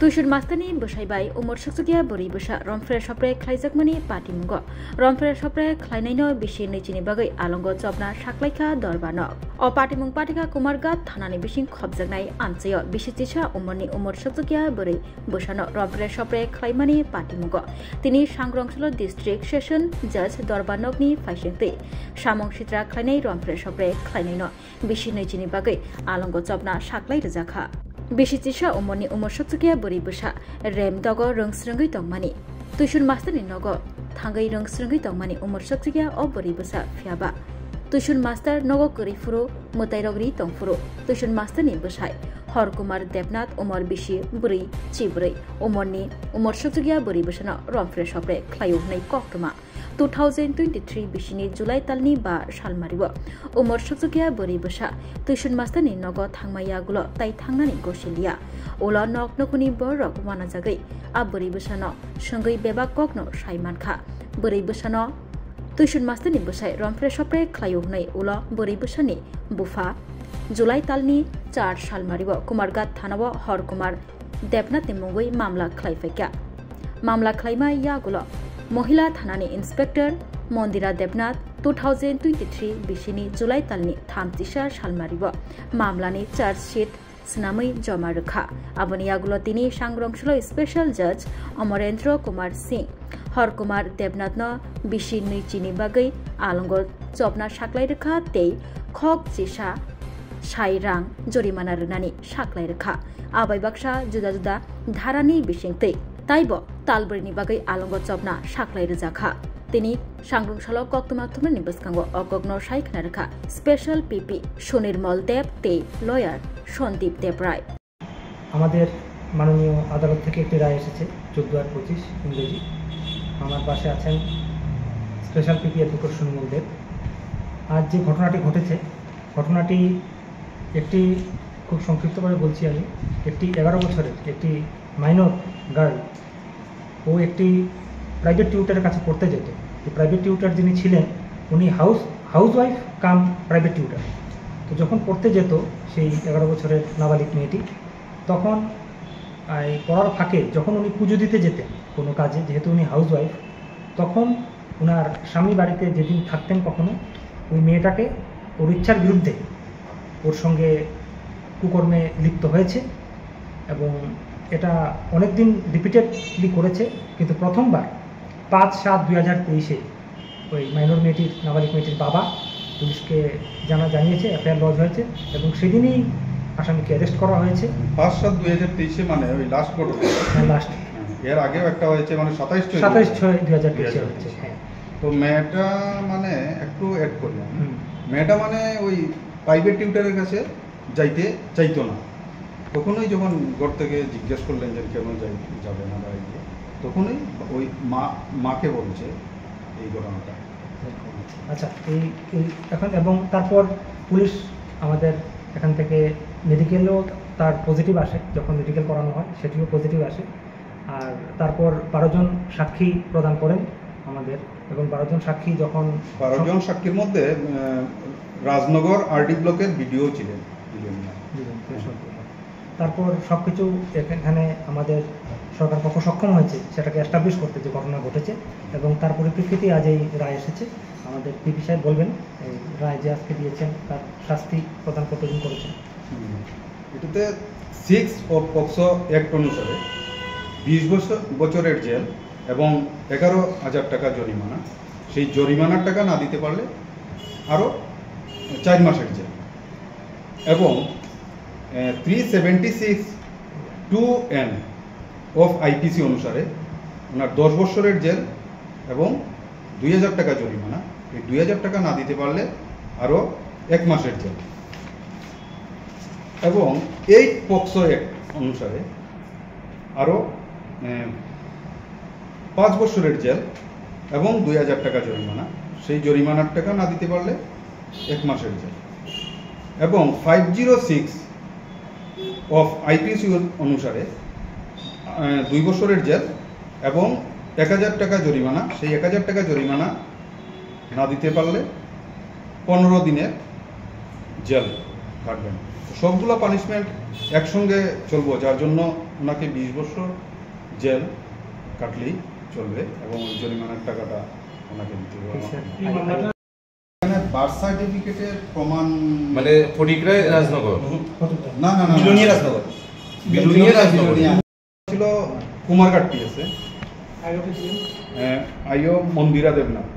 तुषुर मास्तानी बसाइबाय उमर सकसकिया बोरै बसा रमफ्रे सप्रे ख्लाइजाकमानि पाटिमुंग रमफ्रे सप्रे ख्लाइनायनो बिसि नैचिनि बागै आलंग चबना साख्लाइखा दरबान अ पाटिमुं पाटिका कुमारगात थानानि बिसिं खबजाकनाय आमचेय बिसिचिसा उमरनि उमर सकसकिया बोरै बसानो रमफ्रे सप्रे ख्लाइमानि पाटिमुंग तिनि सांग्रंसल डिस्ट्रिक्ट सेशन जज दरबानकनि फाइसेंतै सामं सित्रा ख्लाइनाय रमफ्रे सप्रे ख्लाइनायनो बिसि नैचिनि बागै आलंग चबना साख्लाइ रजाखा बिसिचिसा उमरनि उमर सकसकिया बोरै बसा रेम दग रोंस्रंगै तंमानि तुषुर मास्तारनि नग थांगै रोंस्रंगै तंमानि उमर सकसकिया अ बोरै बसा फियाबा तुषुर मास्तार नग करिफुरो मोताइरगरि तंफुरो तुषुर मास्तारनि बसाय हर कुमार देवनाथ उमर बिसि बोरै चिब्रै उमरनि उमर सकसकिया बोरै बसानो रमफ्रे सप्रे ख्लाइउहनै कक्टमा 2023 बिसिनि जुलाइ तालनि 5 सालमारिव उमर सकसकिया बोरै बसा तुषुर मास्तारनि नग थांमायागुल ताइ थांनानि गसिलिया उला नक नकुनि बरक वाना जागै आ बोरै बसानो संगै बेबा ककनो साइमानखा बोरै बसानो तुषुर मास्तारनि बसाय रमफ्रे सप्रे ख्लाइउहनै उला बोरै बसानि बुफा जुलाइ तालनि 4 सालमारिव कुमारगात थानाव हर कुमार देवनाथनि मुंगै मामला ख्लाइफैक्या मामला ख्लाइमा यागुल महिला थानानि इन्सपेक्टर मन्दिरा देवनाथ 2023 बिसिनि जुलाइ तालनि 34 सालमारिव मामलानि चार्जशीट सुनामै जमा रखा आबनि आगुल तिनि सांग्रंसल स्पेशल जज अमरेन्द्र कुमार सिंह हर कुमार देवनाथ न बिसि नैचिनि बागै आलंग चबना साख्लाइ रखा तै खक चिसा साइ रां जरिमाना रनानि साख्लाइ रखा आबाय बाक्सा जुदा जुदा धारानि बिसिंतै ताइब तालबरिनि बागै आलंग चबना साख्लाइ रजाखा तिनि सांग्रंसल कक्तमा थुमनि बसकांगो अकग्न साइखना रखा स्पेशल पिपि सुनिर्मल देव ते लयार সন্দীপ দেব রায় আমাদের মাননীয় আদালত থেকে একটি রায় এসেছে 14/25 ইংরেজি আমার পাশে আছেন স্পেশাল পিপি অ্যাডভোকেট সুনির্মল দেব আজ যে ঘটনাটি ঘটেছে ঘটনাটি একটি খুব সংক্ষিপ্তভাবে বলছি আমি একটি 11 বছরের একটি মাইনর গার্ল ও একটি প্রাইভেট টিউটরের কাছে পড়তে যেত এই প্রাইভেট টিউটর যিনি ছিলেন উনি হাউসওয়াইফ কাম প্রাইভেট টিউটর তো যখন পড়তে যেত সেই 11 বছরের নাবালিক মেয়েটি তখন এই পড়ার ফাঁকে যখন উনি পুজো দিতে যেতেন কোনো কাজে যেহেতু উনি হাউসওয়াইফ তখন ওনার স্বামী বাড়িতে যেদিন থাকতেন কখনো ওই মেয়েটাকে ওর ইচ্ছার বিরুদ্ধে ওর সঙ্গে কুকর্মে লিপ্ত হয়েছে এবং এটা অনেক দিন রিপিটেডলি করেছে কিন্তু প্রথমবার 5/7/2023 ওই মাইনর মেয়েটির নাবালিক মেয়েটির বাবা পুলিশকে জানিয়েছে এফআইআর লজ হয়েছে এবং সেদিনই আসামিকে অ্যারেস্ট করা হয়েছে 5/7/2023 মানে ওই লাস্ট ঘটনা লাস্ট এর আগেও একটা হয়েছে মানে 27/6/2023 হয়েছে হ্যাঁ তো মেয়েটা মানে একটু অ্যাড করলাম মেয়েটা মানে ওই প্রাইভেট টিউটরের কাছে যাইতে চাইতো না তখনই যখন ঘর থেকে জিজ্ঞেস করলেন যে কেন যাবে না বাড়িতে তখনই ওই মাকে বলছে এই ঘটনাটা আচ্ছা এই এখন এবং তারপর পুলিশ আমাদের এখান থেকে মেডিকেলও তার পজিটিভ আসে যখন মেডিকেল করানো হয় সেটিও পজিটিভ আসে আর তারপর 12 জন সাক্ষী প্রদান করেন আমাদের এবং 12 জন সাক্ষী যখন 12 জন সাক্ষীর মধ্যে রাজনগর আরডি ব্লকের ভিডিও ছিলেন তারপর সব কিছু এখানে আমাদের সরকার পক্ষ সক্ষম হয়েছে সেটাকে এস্টাবলিশ করতে যে ঘটনা ঘটেছে এবং তার পরিপ্রেক্ষিতে আজ এই রায় এসেছে আমাদের পিপি সাহেব বলবেন এই রায় যে আজকে দিয়েছেন তার শাস্তি প্রদান কতদিন করেছেন এটাতে 6 অফ পক্সো অ্যাক্ট অনুসারে 20 বছরের জেল এবং 11,000 টাকা জরিমানা সেই জরিমানার টাকা না দিতে পারলে আরও 4 মাসের জেল এবং 376(2)(n অফ আইপিসি অনুসারে ওনার 10 বছরের জেল এবং 2,000 টাকা জরিমানা এই 2,000 টাকা না দিতে পারলে আরও 1 মাসের জেল এবং এই পক্সো অ্যাক্ট অনুসারে আরও 5 বছরের জেল এবং 2,000 টাকা জরিমানা সেই জরিমানার টাকা না দিতে পারলে 1 মাসের জেল এবং 506 অফ আইপিসি অনুসারে 2 বছরের জেল এবং 1,000 টাকা জরিমানা সেই 1,000 টাকা জরিমানা না দিতে পারলে 15 দিনের জেল কাটবেন। সবগুলো পানিশমেন্ট একসঙ্গে চলবো, যার জন্য ওনাকে 20 বছর জেল কাটলেই চলবে এবং ওই জরিমানার টাকাটা ওনাকে দিতে হবে। এখানে বার্থ সার্টিফিকেটের প্রমাণ মানে ফটিকরায় রাজনগর না না না বিলুনিয়া রাজনগর বিলুনিয়া রাজনগর ছিল কুমারঘাট পিএসএ আইও মন্দিরা দেবনাথ।